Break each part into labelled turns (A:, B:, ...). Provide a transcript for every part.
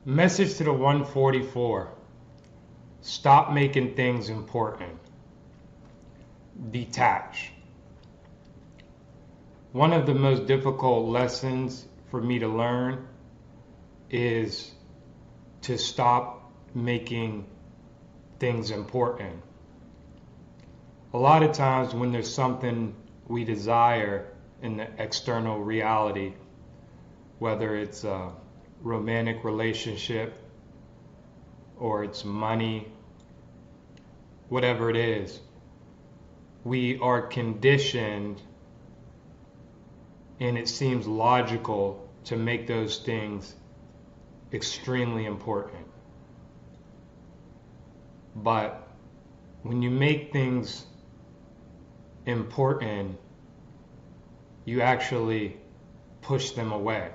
A: Message to the 144. Stop making things important. Detach. One of the most difficult lessons for me to learn is to stop making things important. A lot of times when there's something we desire in the external reality, whether it's a romantic relationship or it's money, whatever it is, we are conditioned and it seems logical to make those things extremely important. But when you make things important, you actually push them away.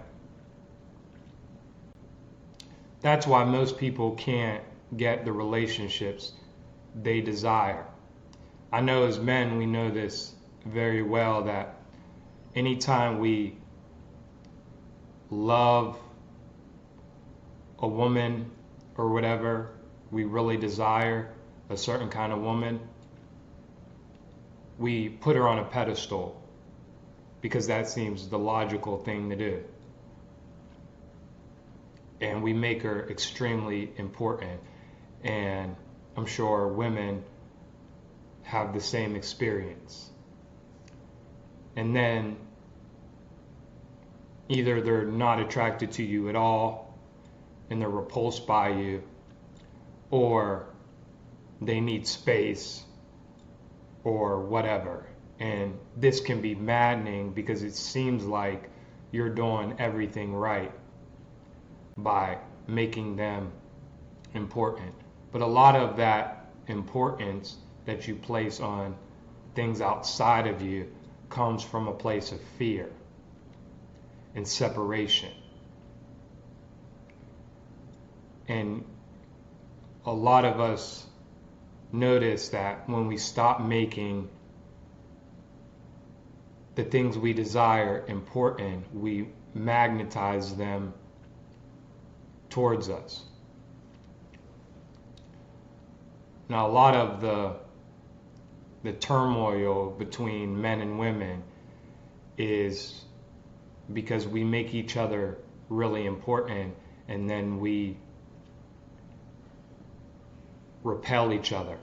A: That's why most people can't get the relationships they desire. I know as men, we know this very well that anytime we love a woman or whatever, we really desire a certain kind of woman, we put her on a pedestal because that seems the logical thing to do. And we make her extremely important. And I'm sure women have the same experience. And then either they're not attracted to you at all and they're repulsed by you, or they need space or whatever. And this can be maddening because it seems like you're doing everything right by making them important. But a lot of that importance that you place on things outside of you comes from a place of fear and separation. And a lot of us notice that when we stop making the things we desire important, we magnetize them towards us. Now, a lot of the turmoil between men and women is because we make each other really important and then we repel each other.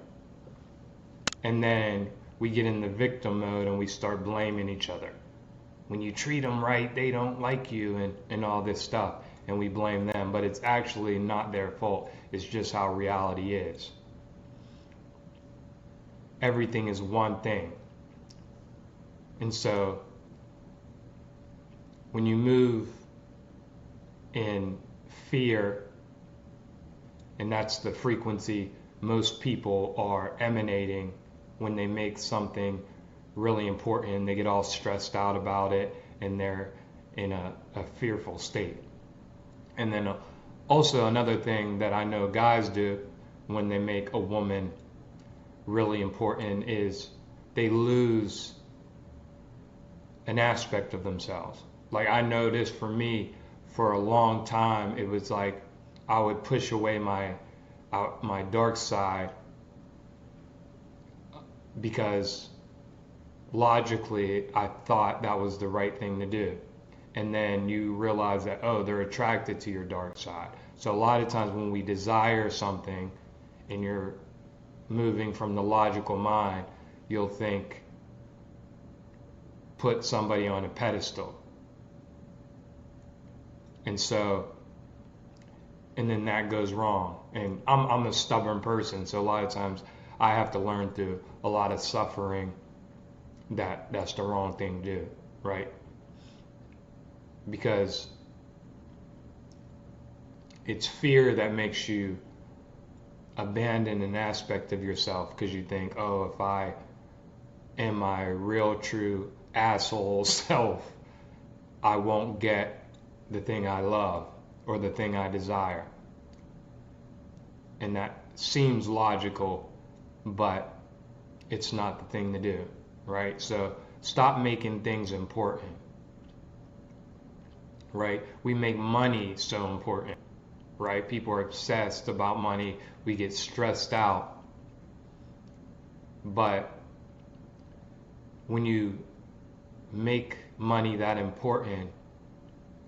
A: And then we get in the victim mode and we start blaming each other. When you treat them right, they don't like you and all this stuff. And we blame them, but it's actually not their fault. It's just how reality is. Everything is one thing. And so when you move in fear, and that's the frequency most people are emanating when they make something really important, and they get all stressed out about it and they're in a fearful state. And then also another thing that I know guys do when they make a woman really important is they lose an aspect of themselves. Like I noticed for me, for a long time, it was like I would push away my dark side because logically I thought that was the right thing to do. And then you realize that, oh, they're attracted to your dark side. So a lot of times when we desire something and you're moving from the logical mind, you'll think, put somebody on a pedestal. And so, and then that goes wrong. And I'm a stubborn person, so a lot of times I have to learn through a lot of suffering that that's the wrong thing to do, right? Because it's fear that makes you abandon an aspect of yourself because you think, oh, if I am my real, true asshole self, I won't get the thing I love or the thing I desire. And that seems logical, but it's not the thing to do, right? So stop making things important, right? We make money so important. right? People are obsessed about money. We get stressed out. But when you make money that important,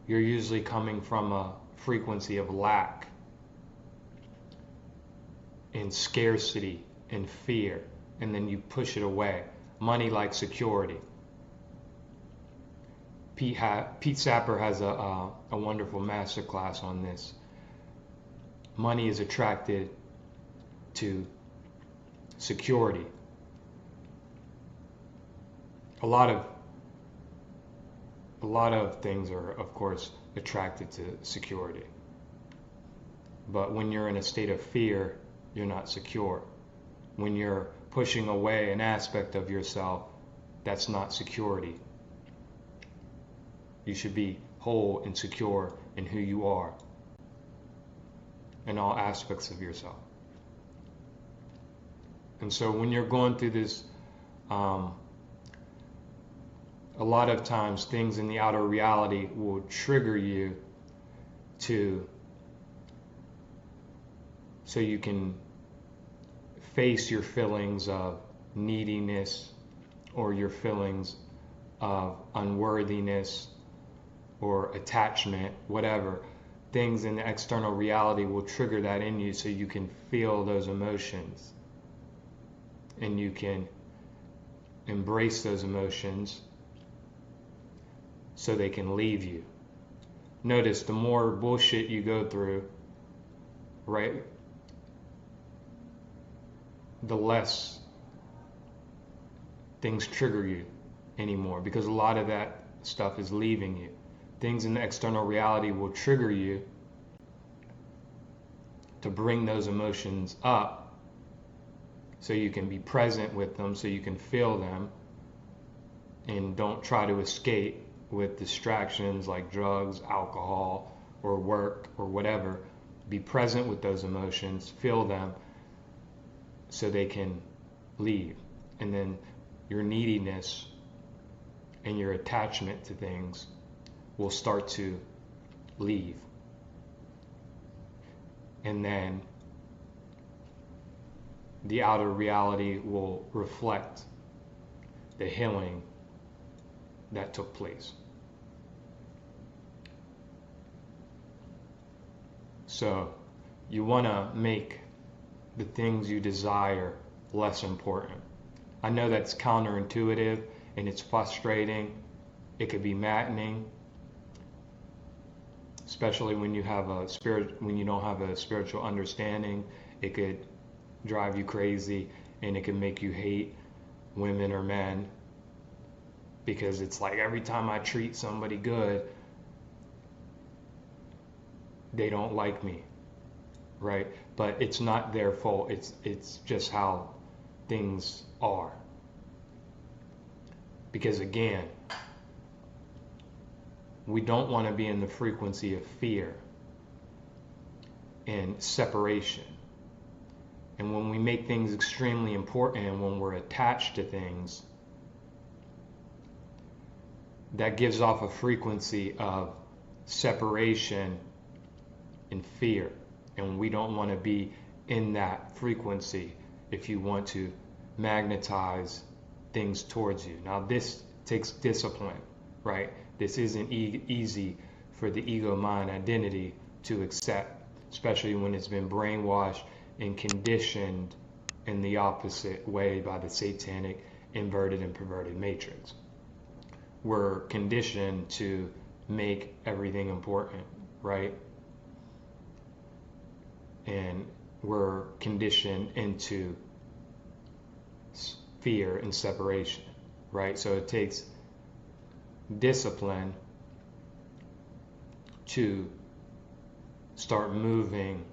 A: you're usually coming from a frequency of lack and scarcity and fear, and then you push it away. Money like security. Pete Sapper has a wonderful masterclass on this. Money is attracted to security. A lot of things are, of course, attracted to security. But when you're in a state of fear, you're not secure. When you're pushing away an aspect of yourself, that's not security. You should be whole and secure in who you are, in all aspects of yourself. And so when you're going through this, a lot of times things in the outer reality will trigger you so you can face your feelings of neediness or your feelings of unworthiness or attachment, whatever. Things in the external reality will trigger that in you so you can feel those emotions and you can embrace those emotions so they can leave you. Notice the more bullshit you go through, right, the less things trigger you anymore, because a lot of that stuff is leaving you. Things in the external reality will trigger you to bring those emotions up so you can be present with them, so you can feel them, and don't try to escape with distractions like drugs, alcohol, or work, or whatever. Be present with those emotions, feel them, so they can leave. And then your neediness and your attachment to things will start to leave. And then the outer reality will reflect the healing that took place. So you want to make the things you desire less important. I know that's counterintuitive and it's frustrating. It could be maddening, especially when you have when you don't have a spiritual understanding. It could drive you crazy and it can make you hate women or men, because it's like every time I treat somebody good, they don't like me, right? But it's not their fault. It's just how things are. Because again, we don't want to be in the frequency of fear and separation. And when we make things extremely important and when we're attached to things, that gives off a frequency of separation and fear. And we don't want to be in that frequency if you want to magnetize things towards you. Now, this takes discipline, right? This isn't easy for the ego mind identity to accept, especially when it's been brainwashed and conditioned in the opposite way by the satanic, inverted, and perverted matrix. We're conditioned to make everything important, right? And we're conditioned into fear and separation, right? So it takes discipline to start moving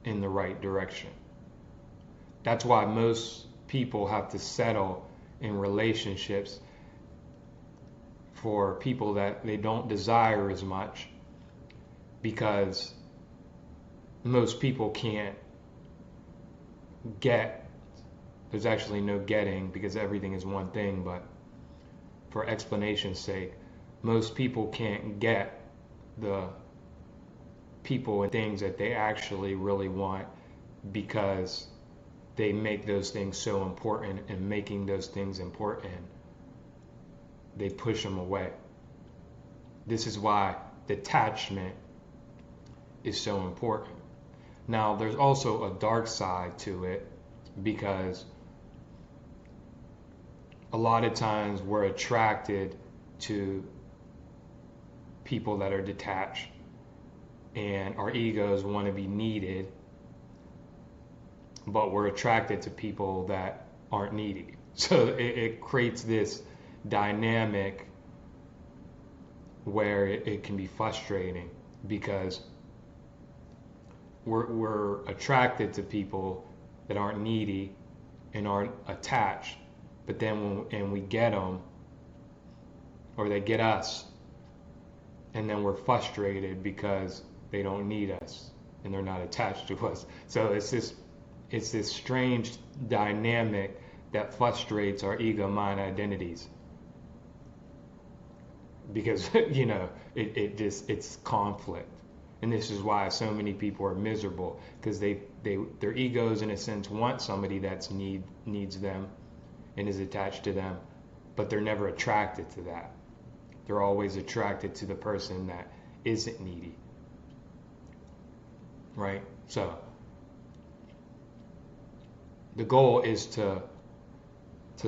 A: in the right direction. That's why most people have to settle in relationships for people that they don't desire as much, because most people can't get, there's actually no getting because everything is one thing, but for explanation's sake, most people can't get the people and things that they actually really want, because they make those things so important, and making those things important, they push them away. This is why detachment is so important. Now, there's also a dark side to it, because a lot of times we're attracted to people that are detached, and our egos want to be needed, but we're attracted to people that aren't needy. So it creates this dynamic where it can be frustrating, because we're attracted to people that aren't needy and aren't attached, but then when we get them, or they get us, and then we're frustrated because they don't need us and they're not attached to us. So it's this strange dynamic that frustrates our ego mind identities, because it's conflict. And this is why so many people are miserable, because their egos in a sense want somebody that's needs them and is attached to them, but they're never attracted to that. They're always attracted to the person that isn't needy, right? So the goal is to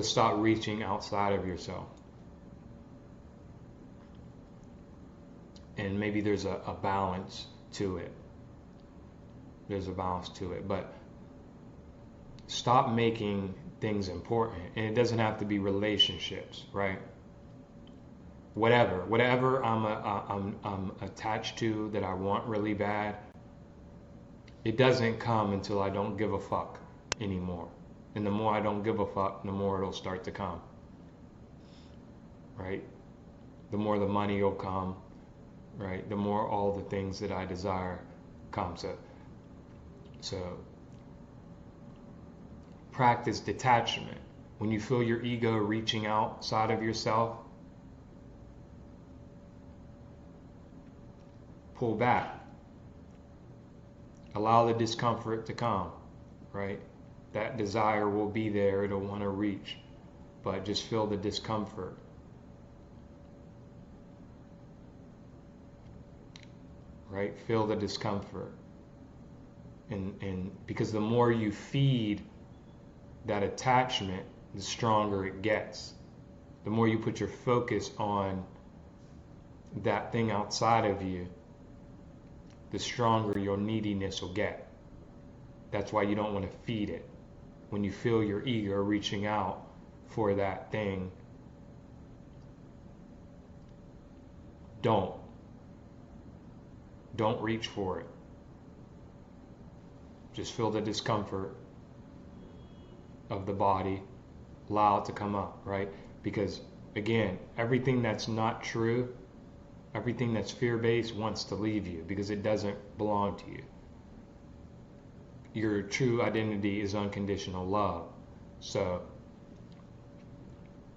A: stop reaching outside of yourself. And maybe there's a balance to it. There's a balance to it, but stop making things important. And it doesn't have to be relationships, right? Whatever I'm attached to that I want really bad, it doesn't come until I don't give a fuck anymore. And the more I don't give a fuck, the more it'll start to come, right? The more the money will come, right? The more all the things that I desire come. So practice detachment. When you feel your ego reaching outside of yourself, pull back. Allow the discomfort to come, right? That desire will be there, it'll want to reach, but just feel the discomfort. Right? Feel the discomfort. And because the more you feed that attachment, the stronger it gets. The more you put your focus on that thing outside of you, the stronger your neediness will get. That's why you don't want to feed it. When you feel your ego reaching out for that thing, don't reach for it. Just feel the discomfort of the body, allow it to come up, right? Because again, everything that's not true, everything that's fear-based wants to leave you, because it doesn't belong to you. Your true identity is unconditional love. So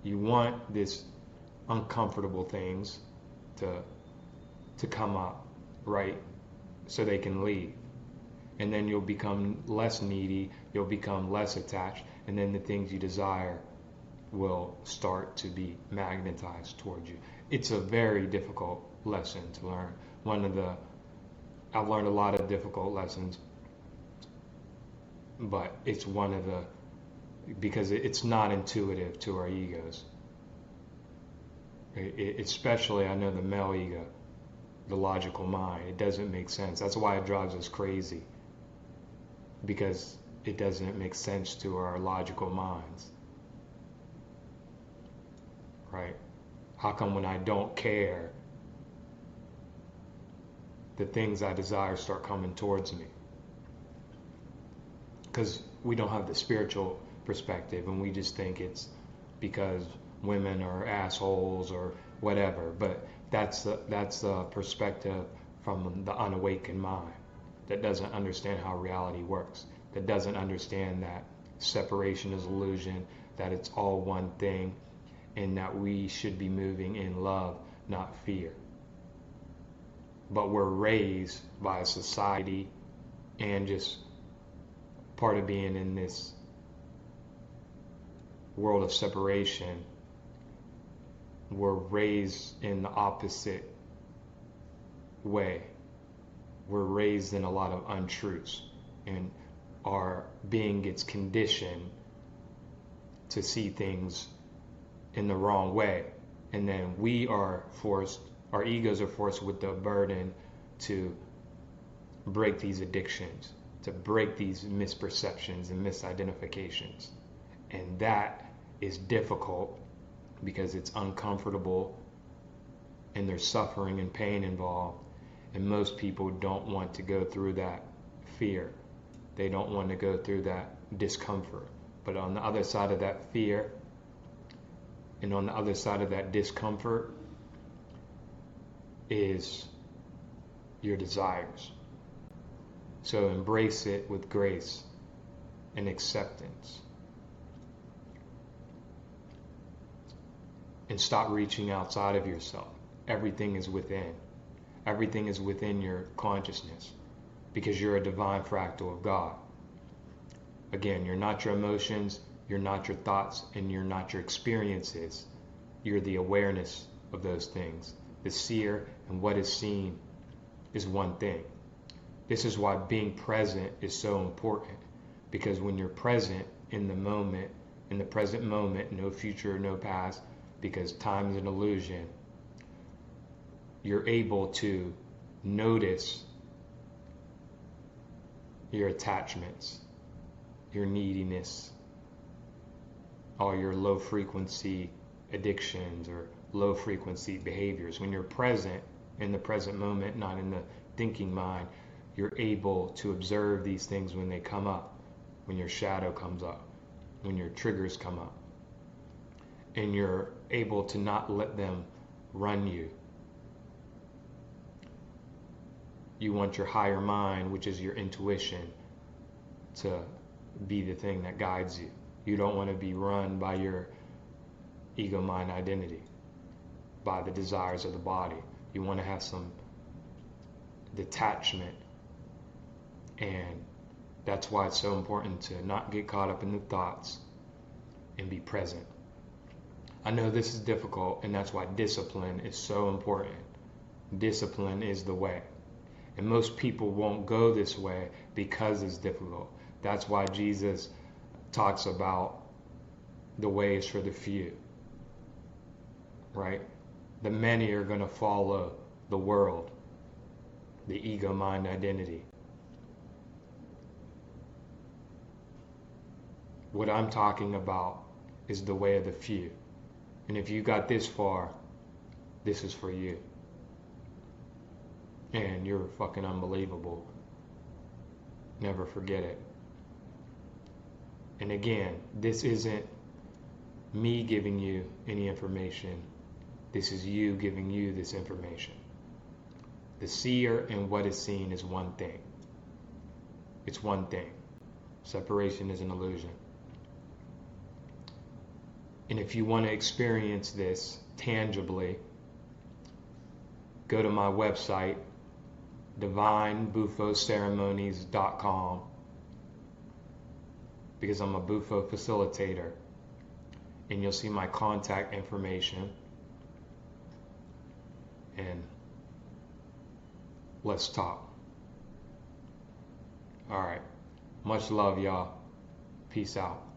A: you want this uncomfortable things to come up, right? So they can leave. And then you'll become less needy, you'll become less attached, and then the things you desire will start to be magnetized towards you. It's a very difficult lesson to learn. I've learned a lot of difficult lessons, but it's because it's not intuitive to our egos. Especially, I know, the male ego, the logical mind. It doesn't make sense. That's why it drives us crazy, because it doesn't make sense to our logical minds, right? How come when I don't care, the things I desire start coming towards me? Because we don't have the spiritual perspective, and we just think it's because women are assholes or whatever. But that's the perspective from the unawakened mind that doesn't understand how reality works, that doesn't understand that separation is illusion, that it's all one thing, and that we should be moving in love, not fear. but we're raised by a society and just part of being in this world of separation. We're raised in the opposite way. We're raised in a lot of untruths, and our being gets conditioned to see things in the wrong way. And then our egos are forced with the burden to break these addictions, to break these misperceptions and misidentifications. And that is difficult because it's uncomfortable and there's suffering and pain involved. And most people don't want to go through that fear. They don't want to go through that discomfort. But on the other side of that fear and on the other side of that discomfort is your desires. So embrace it with grace and acceptance. And stop reaching outside of yourself. Everything is within. Everything is within your consciousness because you're a divine fractal of God. Again, you're not your emotions, you're not your thoughts, and you're not your experiences. You're the awareness of those things. The seer and what is seen is one thing. This is why being present is so important, because when you're present in the moment, in the present moment, no future, no past, because time is an illusion, you're able to notice your attachments, your neediness, all your low frequency addictions or low frequency behaviors. When you're present in the present moment, not in the thinking mind, you're able to observe these things when they come up, when your shadow comes up, when your triggers come up. And you're able to not let them run you. You want your higher mind, which is your intuition, to be the thing that guides you. You don't want to be run by your ego mind identity, by the desires of the body. You want to have some detachment, and that's why it's so important to not get caught up in the thoughts and be present. I know this is difficult, and that's why discipline is so important. Discipline is the way. And most people won't go this way because it's difficult. That's why Jesus talks about the way is for the few, right? The many are going to follow the world, the ego mind identity. What I'm talking about is the way of the few. And if you got this far, this is for you. And you're fucking unbelievable. Never forget it. And again, this isn't me giving you any information. This is you giving you this information. The seer and what is seen is one thing. It's one thing. Separation is an illusion. And if you want to experience this tangibly, go to my website, divinebufoceremonies.com, because I'm a Bufo facilitator, and you'll see my contact information, and let's talk. All right. Much love, y'all. Peace out.